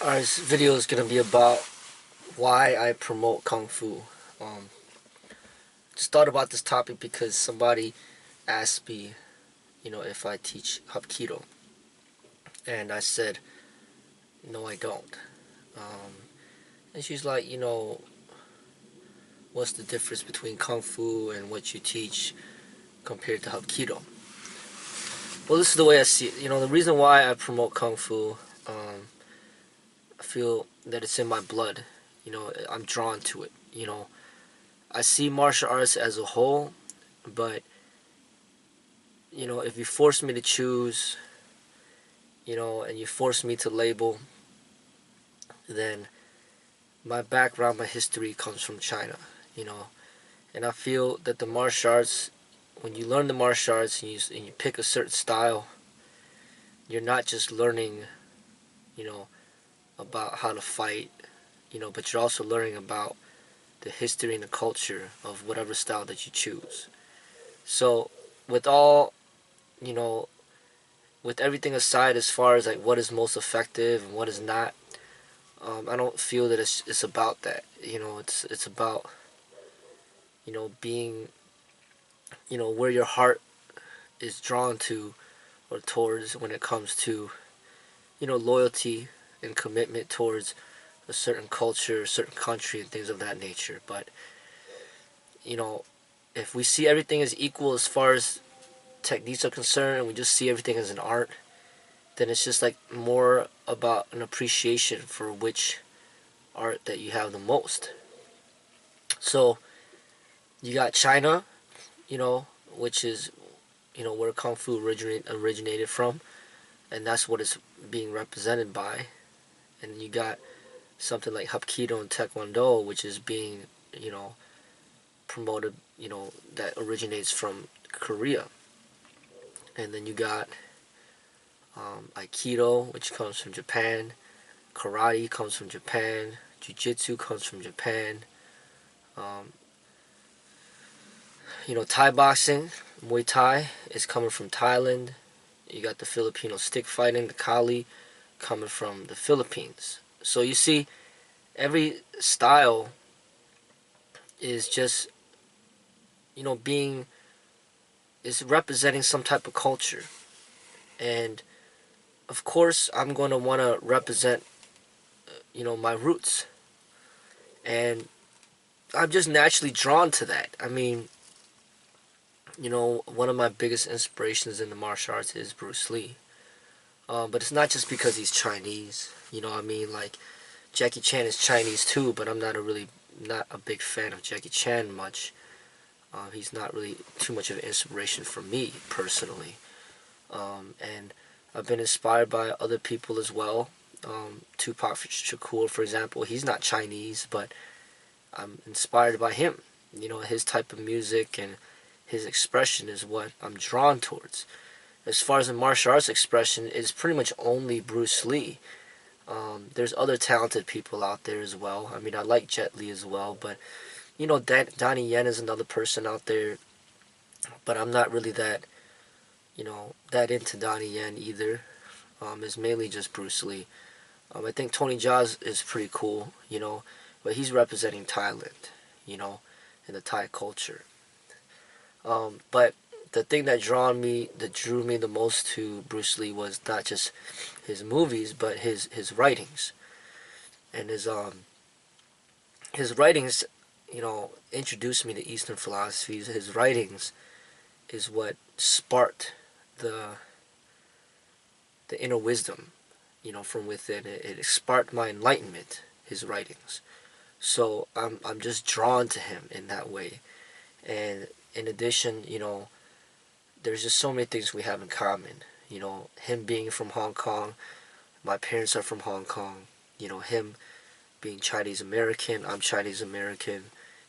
Alright, this video is going to be about why I promote Kung Fu. Just thought about this topic because somebody asked me, if I teach Hapkido. And I said, no, I don't. And she's like, what's the difference between Kung Fu and what you teach compared to Hapkido? Well, this is the way I see it. The reason why I promote Kung Fu, I feel that it's in my blood. I'm drawn to it. I see martial arts as a whole, but if you force me to choose, and you force me to label, then my background, my history comes from China, and I feel that the martial arts, when you learn the martial arts and you pick a certain style, you're not just learning, you know, about how to fight, but you're also learning about the history and the culture of whatever style that you choose. So, with all, you know, with everything aside, as far as like what is most effective and what is not, I don't feel that it's about that. It's about being where your heart is drawn to or towards when it comes to loyalty and commitment towards a certain culture, a certain country, and things of that nature. But you know, if we see everything as equal as far as techniques are concerned, and we just see everything as an art, then it's just like more about an appreciation for which art that you have the most. So you got China, which is where Kung Fu originated from, and that's what it's being represented by. And you got something like Hapkido and Taekwondo, which is being promoted, that originates from Korea. And then you got Aikido, which comes from Japan. Karate comes from Japan. Jiu-Jitsu comes from Japan. Um, Thai boxing, Muay Thai is coming from Thailand. You got the Filipino stick fighting, the Kali, coming from the Philippines. So you see, every style is just, being, is representing some type of culture. And of course, I'm going to want to represent, my roots. And I'm just naturally drawn to that. I mean, one of my biggest inspirations in the martial arts is Bruce Lee. But it's not just because he's Chinese. I mean? Like, Jackie Chan is Chinese too, but I'm not a big fan of Jackie Chan much. He's not really too much of an inspiration for me personally. And I've been inspired by other people as well. Tupac Shakur, for example, he's not Chinese, but I'm inspired by him. His type of music and his expression is what I'm drawn towards. As far as the martial arts expression, it's pretty much only Bruce Lee. There's other talented people out there as well. I mean, I like Jet Li as well, but Donnie Yen is another person out there. But I'm not really that into Donnie Yen either. It's mainly just Bruce Lee. I think Tony Jaa is pretty cool, but he's representing Thailand, in the Thai culture. But the thing that drew me the most to Bruce Lee was not just his movies, but his writings. And his writings, introduced me to Eastern philosophies. His writings is what sparked the inner wisdom, from within. It sparked my enlightenment. His writings. So I'm just drawn to him in that way. And in addition, there's just so many things we have in common. Him being from Hong Kong, my parents are from Hong Kong. Him being Chinese American, I'm Chinese American.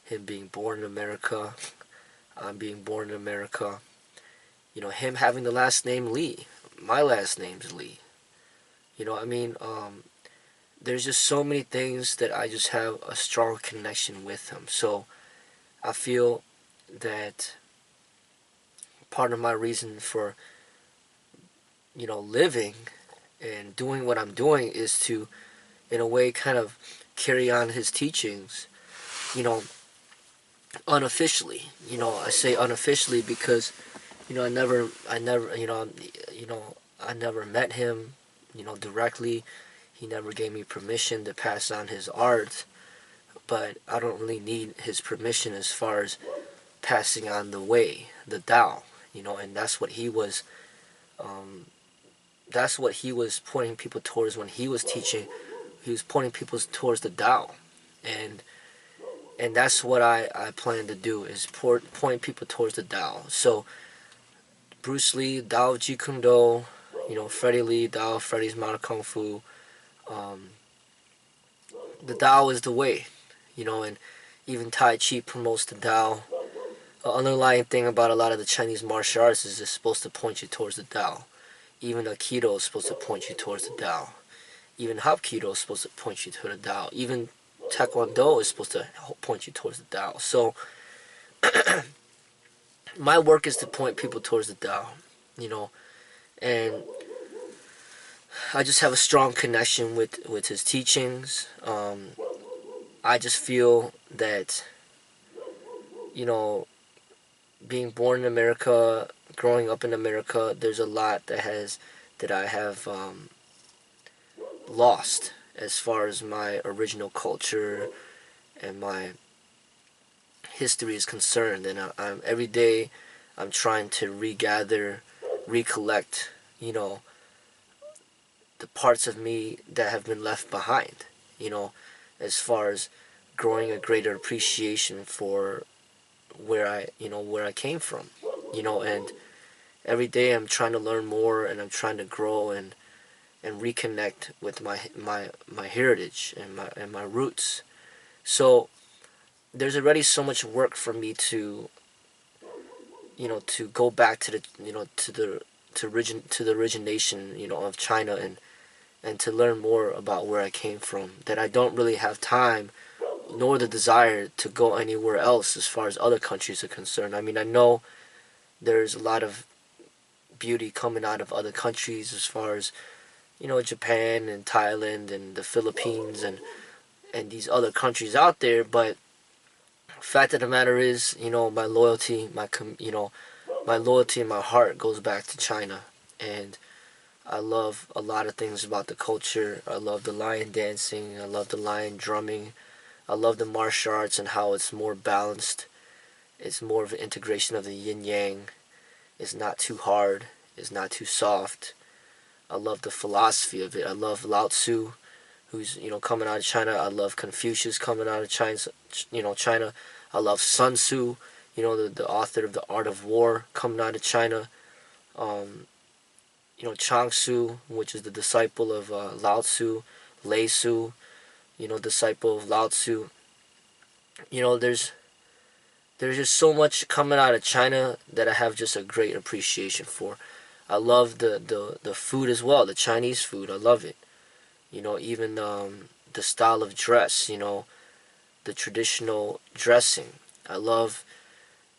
Him being born in America, I'm being born in America. Him having the last name Lee, my last name's Lee. I mean? There's just so many things that I just have a strong connection with him. So I feel that part of my reason for living and doing what I'm doing is to in a way, kind of carry on his teachings, you know, unofficially. I say unofficially because, I never met him, directly. He never gave me permission to pass on his art, but I don't really need his permission as far as passing on the way, the Tao, and that's what he was pointing people towards when he was teaching. He was pointing people towards the Tao, and that's what I plan to do, is point people towards the Tao. So Bruce Lee, Tao Jeet Kune Do, Freddie Lee, Tao, Freddie's Modern Kung Fu. Um, the Tao is the way, and even Tai Chi promotes the Tao. The underlying thing about a lot of the Chinese martial arts is it's supposed to point you towards the Tao. Even Aikido is supposed to point you towards the Tao. Even Hapkido is supposed to point you to the Tao. Even Taekwondo is supposed to point you towards the Tao. So my work is to point people towards the Tao, and I just have a strong connection with his teachings. I just feel that, being born in America, growing up in America, there's a lot that I have lost as far as my original culture and my history is concerned. And I'm every day I'm trying to regather, recollect, the parts of me that have been left behind, as far as growing a greater appreciation for where I came from, and every day I'm trying to learn more, and I'm trying to grow and reconnect with my heritage and my roots. So there's already so much work for me to to go back to the to the origination of China, and to learn more about where I came from, that I don't really have time nor the desire to go anywhere else as far as other countries are concerned. I mean, I know there's a lot of beauty coming out of other countries as far as, Japan and Thailand and the Philippines and these other countries out there, but fact of the matter is, my loyalty, my loyalty and my heart goes back to China. And I love a lot of things about the culture. I love the lion dancing. I love the lion drumming. I love the martial arts and how it's more balanced. It's more of an integration of the yin yang. It's not too hard. It's not too soft. I love the philosophy of it. I love Lao Tzu, who's coming out of China. I love Confucius coming out of China. China. I love Sun Tzu, the author of The Art of War, coming out of China. Chang Tzu, which is the disciple of Lao Tzu. Lei Tzu, disciple of Lao Tzu. There's just so much coming out of China that I have just a great appreciation for. I love the food as well, the Chinese food. I love it. Even the style of dress, the traditional dressing. I love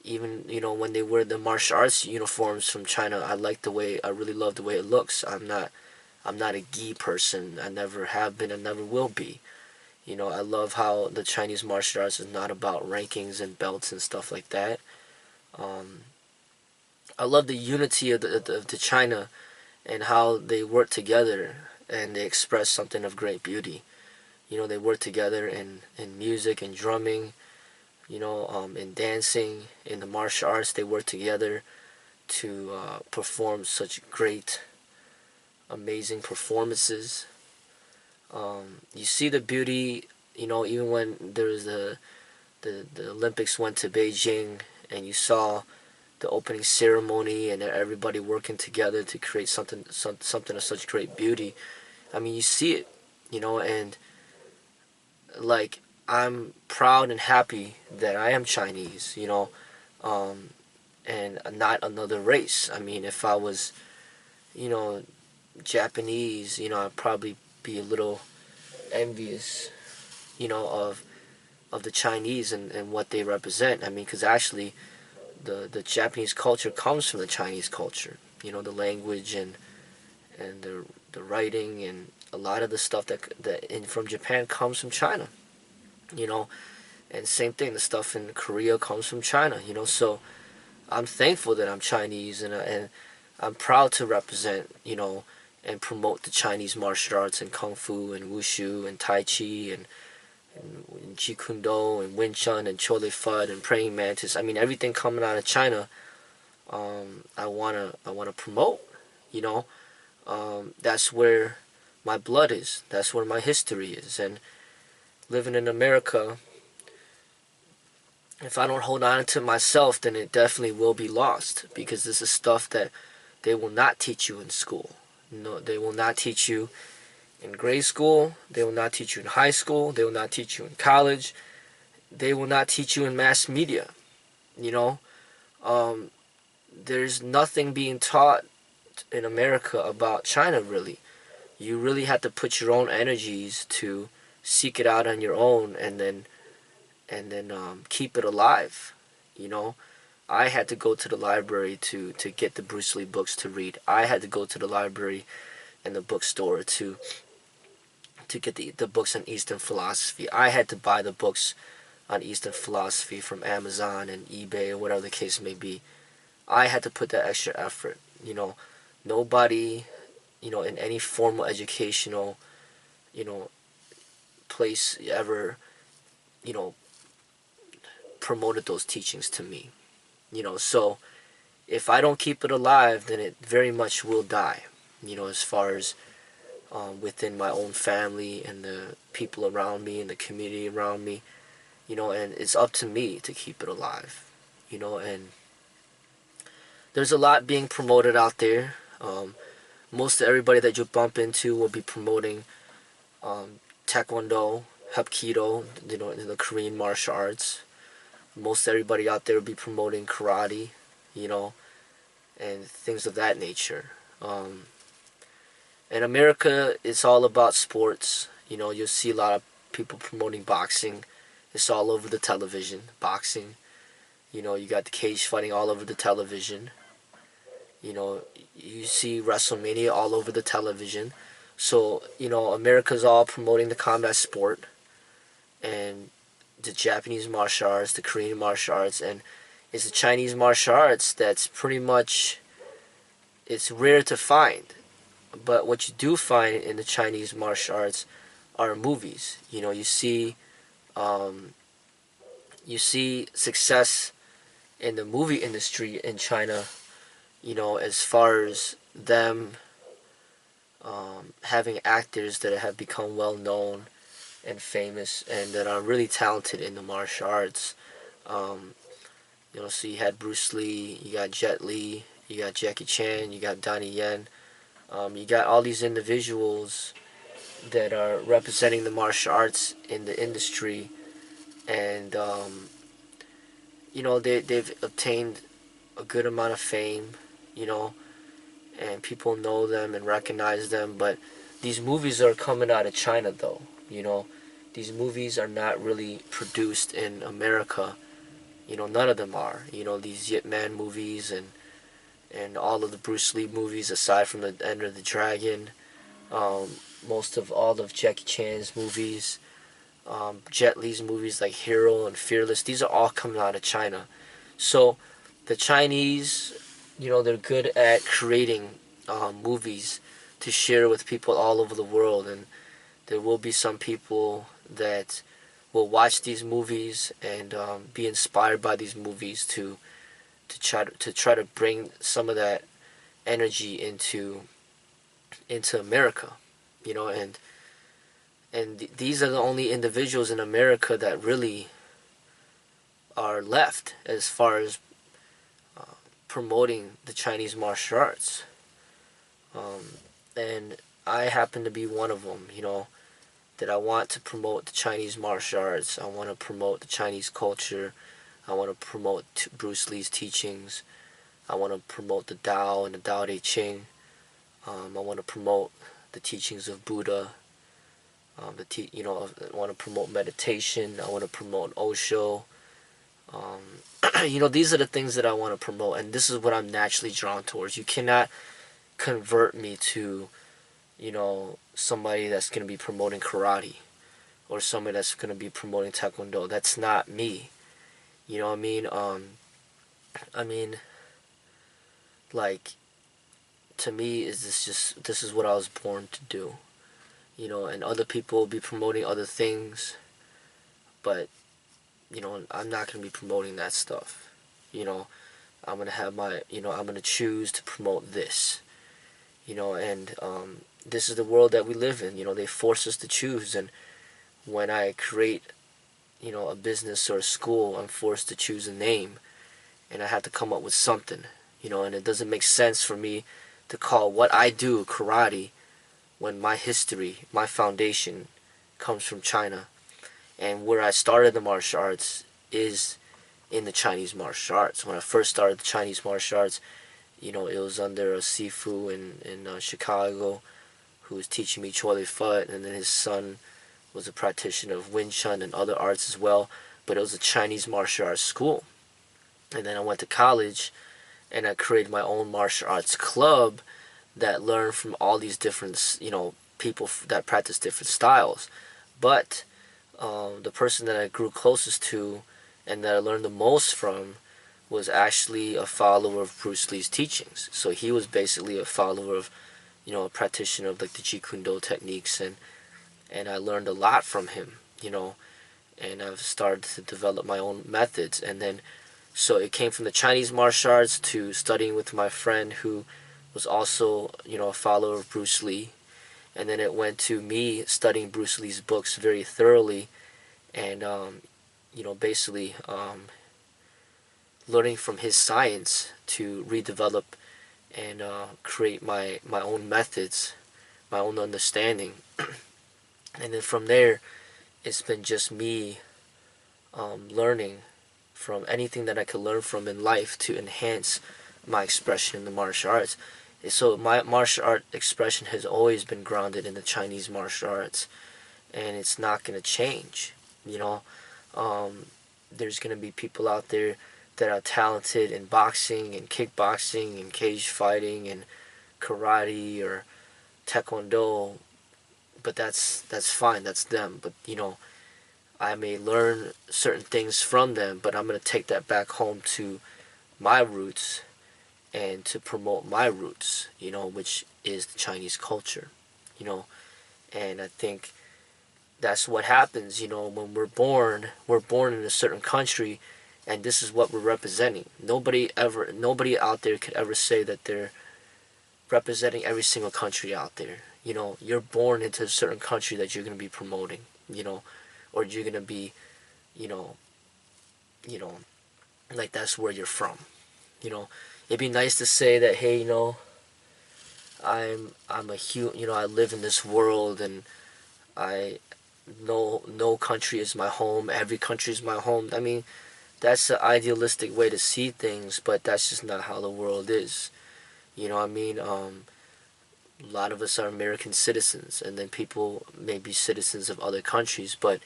even, when they wear the martial arts uniforms from China. I really love the way it looks. I'm not a gi person. I never have been and never will be. I love how the Chinese martial arts is not about rankings and belts and stuff like that. I love the unity of the China and how they work together and they express something of great beauty. They work together in music and drumming, in dancing, in the martial arts. They work together to perform such great, amazing performances. You see the beauty, even when there was the Olympics went to Beijing, and you saw the opening ceremony and everybody working together to create something of such great beauty. I mean, you see it, and like, I'm proud and happy that I am Chinese, and not another race. I mean, if I was, Japanese, I'd probably be a little envious, of the Chinese and what they represent. I mean, because actually, the Japanese culture comes from the Chinese culture. The language and the writing and a lot of the stuff that in from Japan comes from China, you know, and same thing, the stuff in Korea comes from China, you know. So I'm thankful that I'm Chinese, and I'm proud to represent, you know, and promote the Chinese martial arts and Kung Fu and Wushu and Tai Chi and Jeet Kune Do and Wing Chun and Chole Fut and Praying Mantis. I mean, everything coming out of China, I wanna promote, you know. That's where my blood is. That's where my history is. And living in America, if I don't hold on to myself, then it definitely will be lost, because this is stuff that they will not teach you in school. No, they will not teach you in grade school. They will not teach you in high school. They will not teach you in college. They will not teach you in mass media. You know, um, there's nothing being taught in America about China, really. You really have to put your own energies to seek it out on your own, and then keep it alive. You know, I had to go to the library to get the Bruce Lee books to read. I had to go to the library and the bookstore to get the books on Eastern philosophy. I had to buy the books on Eastern philosophy from Amazon and eBay or whatever the case may be. I had to put that extra effort. You know, nobody, you know, in any formal educational, you know, place ever, you know, promoted those teachings to me. You know, so if I don't keep it alive, then it very much will die. You know, as far as within my own family and the people around me and the community around me, you know, and it's up to me to keep it alive. You know, and there's a lot being promoted out there. Most of everybody that you bump into will be promoting Taekwondo, Hapkido, you know, in the Korean martial arts. Most everybody out there will be promoting karate, you know, and things of that nature. In America, it's all about sports. You know, you'll see a lot of people promoting boxing. It's all over the television, boxing. You know, you got the cage fighting all over the television. You know, you see WrestleMania all over the television. So, you know, America's all promoting the combat sport and the Japanese martial arts, the Korean martial arts, and it's the Chinese martial arts that's pretty much, it's rare to find. But what you do find in the Chinese martial arts are movies. You know, um, you see success in the movie industry in China, you know, as far as them having actors that have become well known and famous and that are really talented in the martial arts. Um, you know, so you had Bruce Lee, you got Jet Li, you got Jackie Chan, you got Donnie Yen. You got all these individuals that are representing the martial arts in the industry, and you know, they've obtained a good amount of fame, you know, and people know them and recognize them. But these movies are coming out of China, though. You know, these movies are not really produced in America. You know, none of them are. You know, these Yip Man movies and all of the Bruce Lee movies, aside from the Enter the Dragon, um, most of all of Jackie Chan's movies, Jet Li's movies like Hero and Fearless, these are all coming out of China. So the Chinese, you know, they're good at creating movies to share with people all over the world, and there will be some people that will watch these movies and be inspired by these movies to try to bring some of that energy into America, you know, and these are the only individuals in America that really are left as far as promoting the Chinese martial arts. And I happen to be one of them, you know, that I want to promote the Chinese martial arts. I want to promote the Chinese culture. I want to promote Bruce Lee's teachings. I want to promote the Tao and the Tao Te Ching. I want to promote the teachings of Buddha. You know, I want to promote meditation. I want to promote Osho. You know, these are the things that I want to promote, and this is what I'm naturally drawn towards. You cannot convert me to, you know, somebody that's going to be promoting karate or somebody that's going to be promoting taekwondo. That's not me. You know what I mean? I mean, like, to me, this is what I was born to do. You know, and other people will be promoting other things, but, you know, I'm not going to be promoting that stuff. You know, I'm going to have my, you know, I'm going to choose to promote this. You know, and this is the world that we live in. You know, they force us to choose, and when I create, you know, a business or a school, I'm forced to choose a name, and I have to come up with something, you know, and it doesn't make sense for me to call what I do karate when my history, my foundation comes from China, and where I started the martial arts is in the Chinese martial arts. When I first started the Chinese martial arts, you know, it was under a Sifu in Chicago who was teaching me Chole Fut, and then his son was a practitioner of Wing Chun and other arts as well, but it was a Chinese martial arts school. And then I went to college and I created my own martial arts club that learned from all these different, you know, people that practice different styles. But the person that I grew closest to and that I learned the most from was actually a follower of Bruce Lee's teachings. So he was basically a follower of, you know, a practitioner of like the Jeet Kune Do techniques, and I learned a lot from him, you know, and I've started to develop my own methods. And then, so it came from the Chinese martial arts to studying with my friend who was also, you know, a follower of Bruce Lee. And then it went to me studying Bruce Lee's books very thoroughly and, you know, basically learning from his science to redevelop and create my own methods, my own understanding. And then from there, it's been just me learning from anything that I could learn from in life to enhance my expression in the martial arts. So my martial art expression has always been grounded in the Chinese martial arts, and it's not going to change. You know, there's going to be people out there that are talented in boxing and kickboxing and cage fighting and karate or taekwondo, but that's fine, that's them. But you know, I may learn certain things from them, but I'm going to take that back home to my roots and to promote my roots, you know, which is the Chinese culture, you know. And I think that's what happens, you know, when we're born in a certain country, and this is what we're representing. Nobody out there could ever say that they're representing every single country out there. You know, you're born into a certain country that you're going to be promoting, you know, or you're going to be, you know, like that's where you're from. You know, it'd be nice to say that, hey, you know, you know, I live in this world, and no country is my home, every country is my home. I mean, that's an idealistic way to see things, but that's just not how the world is. You know what I mean? A lot of us are American citizens, and then people may be citizens of other countries, but,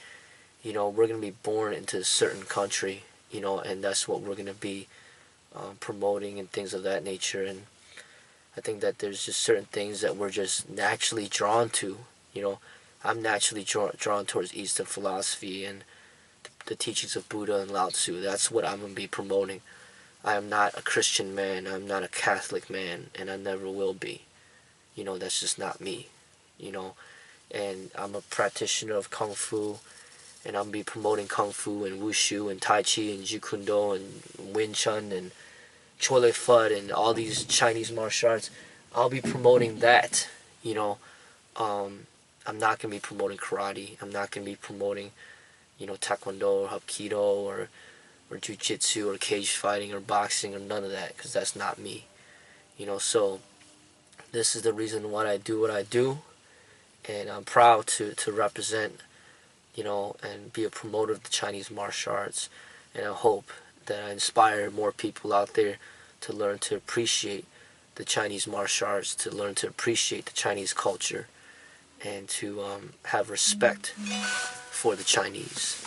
you know, we're going to be born into a certain country, you know, and that's what we're going to be promoting and things of that nature. And I think that there's just certain things that we're just naturally drawn to. You know, I'm naturally drawn towards Eastern philosophy and the teachings of Buddha and Lao Tzu. That's what I'm going to be promoting. I am not a Christian man, I'm not a Catholic man, and I never will be. You know, that's just not me, you know. And I'm a practitioner of Kung Fu, and I'm going to be promoting Kung Fu and Wushu and Tai Chi and Jeet Kune Do and Wing Chun and Chole Fut and all these Chinese martial arts. I'll be promoting that, you know. I'm not going to be promoting karate. I'm not going to be promoting, you know, taekwondo or hapkido or jiu-jitsu or cage fighting or boxing or none of that, because that's not me. You know, so this is the reason why I do what I do, and I'm proud to represent, you know, and be a promoter of the Chinese martial arts. And I hope that I inspire more people out there to learn to appreciate the Chinese martial arts, to learn to appreciate the Chinese culture, and to have respect for the Chinese.